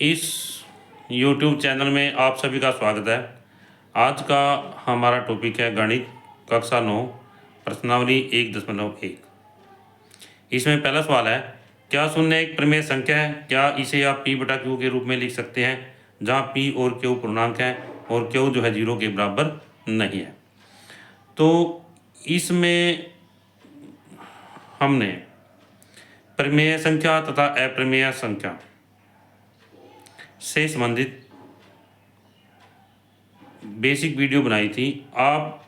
इस YouTube channel में आप सभी का स्वागत है। आज का हमारा टॉपिक है गणित कक्षा 9 प्रश्नावली 1.1। इसमें पहला सवाल है, क्या शून्य एक परिमेय संख्या है? क्या इसे आप p बटा क्यू के रूप में लिख सकते हैं, जहाँ p और q पूर्णांक है और q जो है 0 के बराबर नहीं है। तो इसमें हमने परिमेय संख्या तथा अप्रमेय संख्या से संबंधित बेसिक वीडियो बनाई थी। आप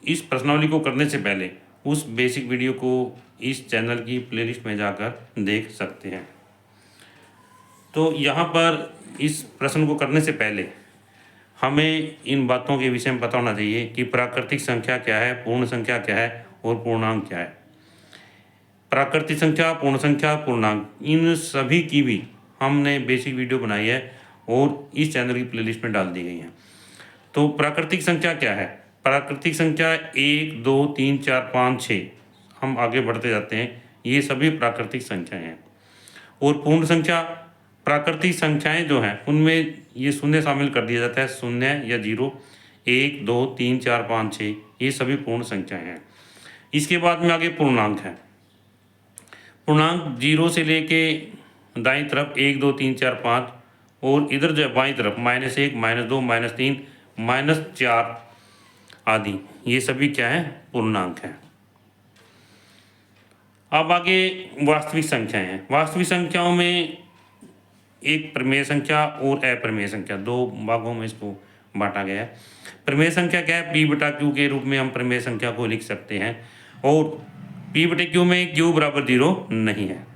इस प्रश्नावली को करने से पहले उस बेसिक वीडियो को इस चैनल की प्लेलिस्ट में जाकर देख सकते हैं। तो यहाँ पर इस प्रश्न को करने से पहले हमें इन बातों के विषय में पता होना चाहिए कि प्राकृतिक संख्या क्या है, पूर्ण संख्या क्या है और पूर्णांक क्या है। प्राकृतिक संख्या, पूर्ण संख्या, पूर्णांक, इन सभी की भी हमने बेसिक वीडियो बनाई है और इस चैनल की प्लेलिस्ट में डाल दी गई है। तो प्राकृतिक संख्या क्या है? प्राकृतिक संख्या 1, 2, 3, 4, 5, 6, हम आगे बढ़ते जाते हैं, ये सभी प्राकृतिक संख्याएं हैं। और पूर्ण संख्या, प्राकृतिक संख्याएं जो हैं उनमें ये शून्य शामिल कर दिया जाता है, शून्य या 0, 1, 2, 3, 4, 5, 6, ये सभी पूर्ण संख्याएं हैं। इसके बाद में आगे पूर्णांक है। पूर्णांक 0 से लेके दाईं तरफ 1, 2, 3, 4, 5 और इधर जो है बाईं तरफ -1, -2, -3, -4 आदि, ये सभी क्या है? पूर्णांक है। अब आगे वास्तविक संख्याएं हैं। वास्तविक संख्याओं में एक परिमेय संख्या और अप्रमेय संख्या, दो भागों में इसको बांटा गया है। परिमेय संख्या क्या है? p बटा क्यू के रूप में हम परिमेय संख्या को लिख सकते हैं और p बटे क्यू में q बराबर 0 नहीं है।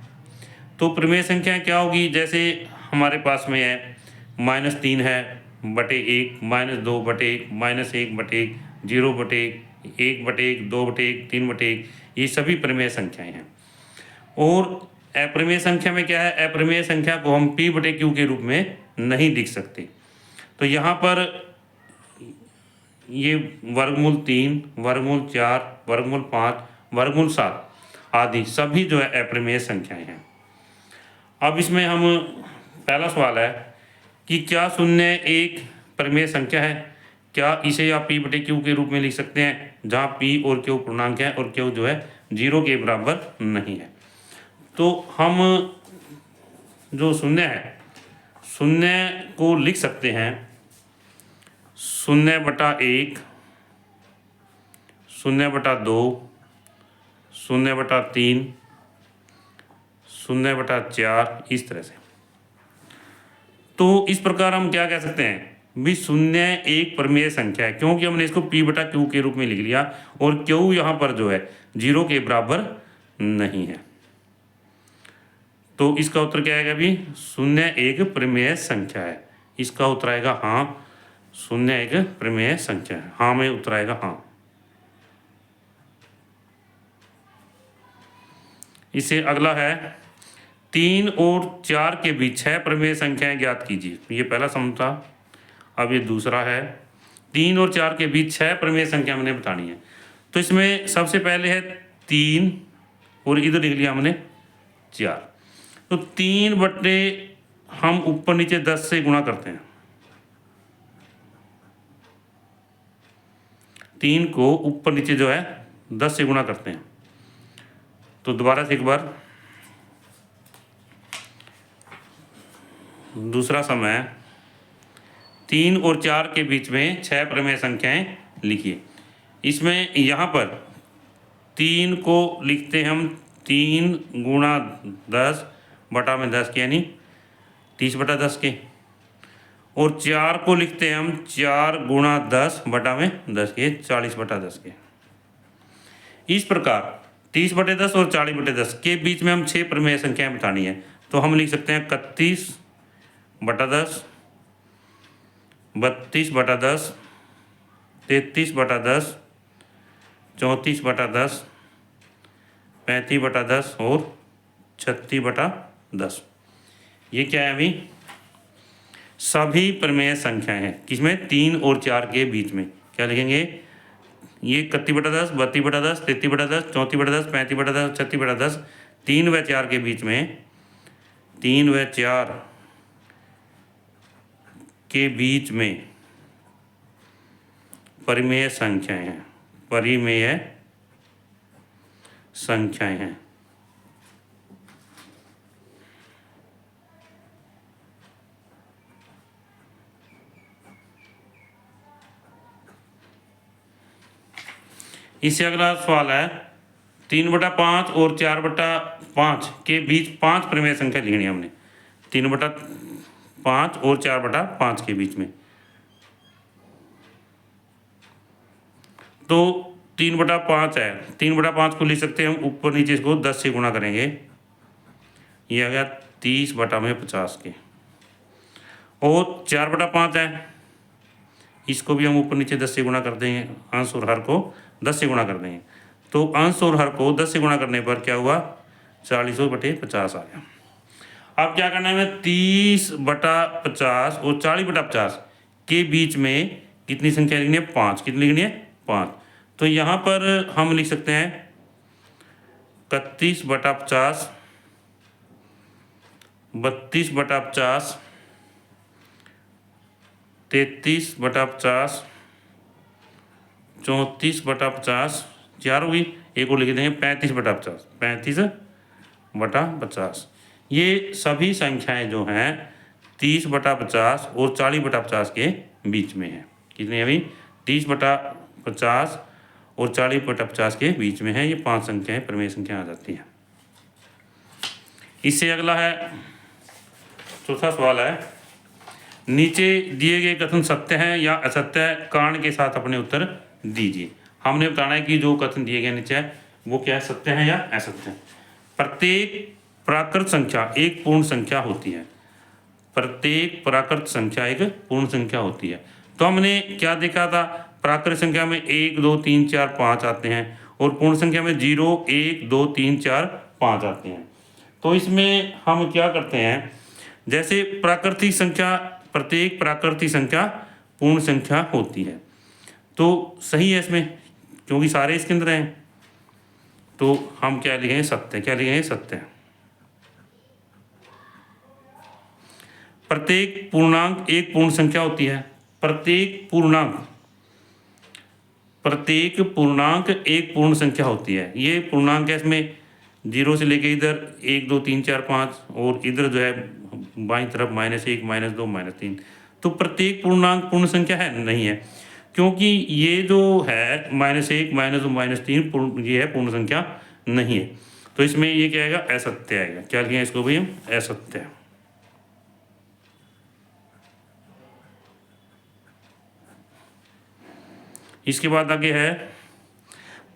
तो परिमेय संख्या क्या होगी? जैसे हमारे पास में है -3 है बटे 1, -2 बटे 1, -1 बटे 1, 0 बटे 1, 1 बटे 1, 2 बटे 1, 3 बटे 1, ये सभी परिमेय संख्याएं हैं। और अप्रमेय संख्या में क्या है? अप्रमेय संख्या को हम p बटे क्यू के रूप में नहीं लिख सकते। तो यहाँ पर ये वर्गमूल 3, वर्गमूल 4, वर्गमूल 5, वर्गमूल 7 आदि सभी जो है अप्रमेय संख्याएं हैं। अब इसमें हम पहला सवाल है कि क्या शून्य एक परिमेय संख्या है? क्या इसे आप p बटे क्यू के रूप में लिख सकते हैं, जहाँ p और q पूर्णांक है और q जो है 0 के बराबर नहीं है। तो हम जो शून्य है, शून्य को लिख सकते हैं 0/1, 0/2, 0/3, 0/4, इस तरह से। तो इस प्रकार हम क्या कह सकते हैं भी शून्य एक परिमेय संख्या है, क्योंकि हमने इसको p बटा क्यू के रूप में लिख लिया और q यहाँ पर जो है 0 के बराबर नहीं है। तो इसका उत्तर क्या आएगा? भी शून्य एक परिमेय संख्या है। इसका उत्तर आएगा हाँ, शून्य एक परिमेय संख्या है। हाँ में उत्तर आएगा हाँ। इससे अगला है 3 और 4 के बीच 6 परिमेय संख्याएं ज्ञात कीजिए। ये पहला सम था, अब ये दूसरा है। 3 और 4 के बीच 6 परिमेय संख्या हमने बतानी है। तो इसमें सबसे पहले है 3 और इधर लिख लिया हमने 4। तो 3 बटे हम ऊपर नीचे 10 से गुणा करते हैं। 3 को ऊपर नीचे जो है 10 से गुणा करते हैं। तो दोबारा से एक बार दूसरा समय 3 और 4 के बीच में 6 परिमेय संख्याएं लिखिए। इसमें यहाँ पर 3 को लिखते हैं हम 3 गुणा 10 बटा में 10 के, यानी 30/10 के। और 4 को लिखते हैं हम 4 गुणा 10 बटा में 10 के, 40/10 के। इस प्रकार 30/10 और 40/10 के बीच में हम 6 परिमेय संख्याएं बतानी है। तो हम लिख सकते हैं 31/10, 32/10, 33/10, 34/10, 35/10 और 36/10। ये क्या है? अभी सभी परिमेय संख्याएं हैं। किसमें? 3 और 4 के बीच में क्या लिखेंगे? ये 31/10, 32/10, 33/10, 34/10, 35/10, 36/10, 3 व 4 के बीच में 3 व 4 के बीच में परिमेय संख्याएं हैं, परिमेय संख्याएं हैं। इससे अगला सवाल है 3/5 और 4/5 के बीच 5 परिमेय संख्या लिखनी है हमने। 3/5 और 4/5 के बीच में, तो 3/5 है, 3/5 को लिख सकते हैं हम ऊपर नीचे, इसको 10 से गुणा करेंगे, ये आ गया 30/50 के। और 4/5 है, इसको भी हम ऊपर नीचे 10 से गुणा कर देंगे, अंश और हर को 10 से गुणा कर देंगे, तो अंश और हर को 10 से गुणा करने पर क्या हुआ, 40/50 आ गया। अब क्या करना है, 30/50 और 40/50 के बीच में कितनी संख्या लिखनी है, 5। कितनी लिखनी है, 5। तो यहाँ पर हम लिख सकते हैं 31/50, 32/50, 33/50, 34/50, 4 होगी, एक और लिख देंगे 35/50, 35/50। ये सभी संख्याएं जो हैं 30/50 और 40/50 के बीच में है। कितनी अभी, 30/50 और 40/50 के बीच में है। ये 5 संख्याएं परिमेय संख्या आ जाती हैं। इससे अगला है, चौथा सवाल है, नीचे दिए गए कथन सत्य हैं या असत्य है, कारण के साथ अपने उत्तर दीजिए। हमने बताना है कि जो कथन दिए गए नीचे है वो क्या है, सत्य है या असत्य है। प्रत्येक प्राकृत संख्या एक पूर्ण संख्या होती है। प्रत्येक प्राकृत संख्या एक पूर्ण संख्या होती है। तो हमने क्या देखा था, प्राकृत संख्या में 1 2 3 4 5 आते हैं और पूर्ण संख्या में 0 1 2 3 4 5 आते हैं। तो इसमें हम क्या करते हैं, जैसे प्राकृतिक संख्या, प्रत्येक प्राकृतिक संख्या पूर्ण संख्या होती है, तो सही है इसमें, क्योंकि सारे इसके अंदर हैं। तो हम क्या लिखेंगे, सत्य। क्या लिखेंगे, सत्य। प्रत्येक पूर्णांक एक पूर्ण संख्या होती है। प्रत्येक पूर्णांक एक पूर्ण संख्या होती है। ये पूर्णांक है, इसमें 0 से लेके इधर 1 2 3 4 5 और इधर जो है बाईं तरफ -1 -2 -3। तो प्रत्येक पूर्णांक पूर्ण संख्या है नहीं है, क्योंकि ये जो है -1 -2 -3 ये है पूर्ण संख्या नहीं है। तो इसमें ये क्या आएगा, असत्य आएगा। क्या लिखेंगे इसको भी हम, असत्य। इसके बाद आगे है,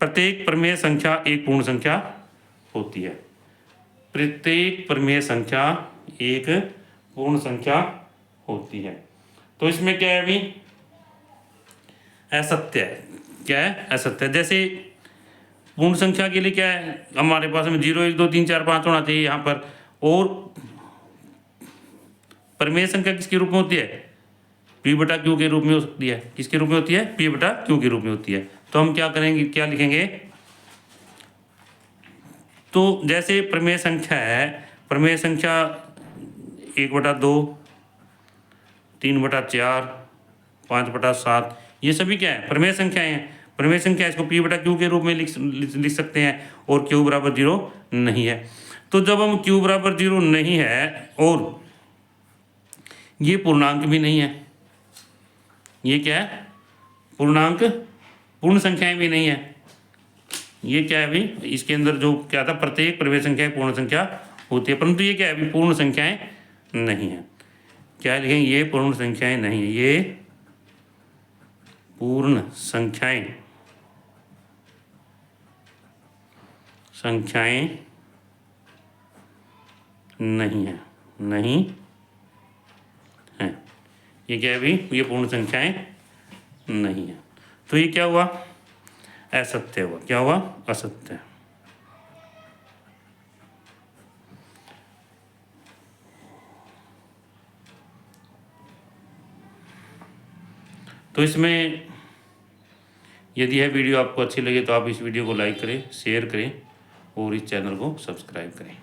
प्रत्येक परिमेय संख्या एक पूर्ण संख्या होती है। प्रत्येक परिमेय संख्या एक पूर्ण संख्या होती है। तो इसमें क्या है अभी, असत्य है। क्या है, असत्य। जैसे पूर्ण संख्या के लिए क्या है, हमारे पास में 0 1 2 3 4 5 होना चाहिए यहाँ पर, और परिमेय संख्या किसके रूप में होती है, P/Q के रूप में हो सकती है। किसके रूप में होती है, P/Q के रूप में होती है। तो हम क्या करेंगे, क्या लिखेंगे, तो जैसे परिमेय संख्या है, परिमेय संख्या 1/2, 3/4, 5/7, ये सभी क्या है, परिमेय संख्याएं हैं। परिमेय संख्या, इसको P/Q के रूप में लिख सकते हैं, और Q = 0 नहीं है। तो जब हम Q = 0 नहीं है और ये पूर्णांक भी नहीं है, ये क्या है, पूर्णांक पूर्ण संख्याएं भी नहीं है, ये क्या है अभी, इसके अंदर जो क्या था, प्रत्येक परिमेय संख्या पूर्ण संख्या होती है, परंतु ये क्या है, अभी पूर्ण संख्याएं नहीं है। क्या लिखेंगे, ये पूर्ण संख्याएं नहीं है, ये पूर्ण संख्याएं नहीं है, नहीं है। ये क्या है अभी, ये पूर्ण संख्याएं नहीं है। तो ये क्या हुआ, असत्य हुआ। क्या हुआ, असत्य। तो इसमें यदि यह वीडियो आपको अच्छी लगे तो आप इस वीडियो को लाइक करें, शेयर करें और इस चैनल को सब्सक्राइब करें।